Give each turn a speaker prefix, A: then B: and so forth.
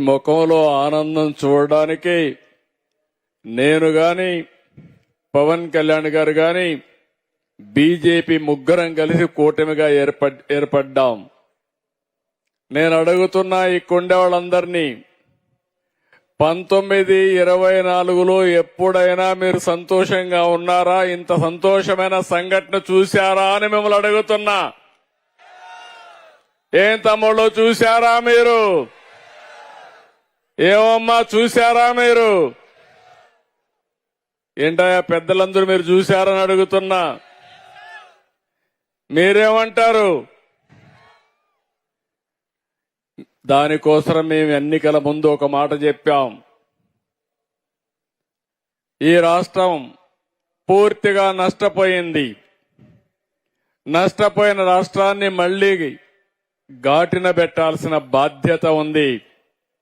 A: ముఖంలో ఆనందం చూడడానికి నేను గాని పవన్ కళ్యాణ్ గారు గాని బీజేపీ ముగ్గురం కలిసి కూటమిగా ఏర్పడ్డాం. నేను అడుగుతున్నా ఈ కొండే వాళ్ళందరినీ 1924లో ఎప్పుడైనా మీరు సంతోషంగా ఉన్నారా? ఇంత సంతోషమైన సంఘటన చూశారా అని మిమ్మల్ని అడుగుతున్నా. ఏం తమ్ముళ్ళు చూశారా మీరు? ఏమమ్మా చూశారా మీరు? ఏంటయ్యా పెద్దలందరూ మీరు చూశారని అడుగుతున్నా. మీరేమంటారు? దానికోసం మేము ఎన్నికల ముందు ఒక మాట చెప్పాం. ఈ రాష్ట్రం పూర్తిగా నష్టపోయింది. నష్టపోయిన రాష్ట్రాన్ని మళ్లీ ఘాటిన పెట్టాల్సిన బాధ్యత ఉంది.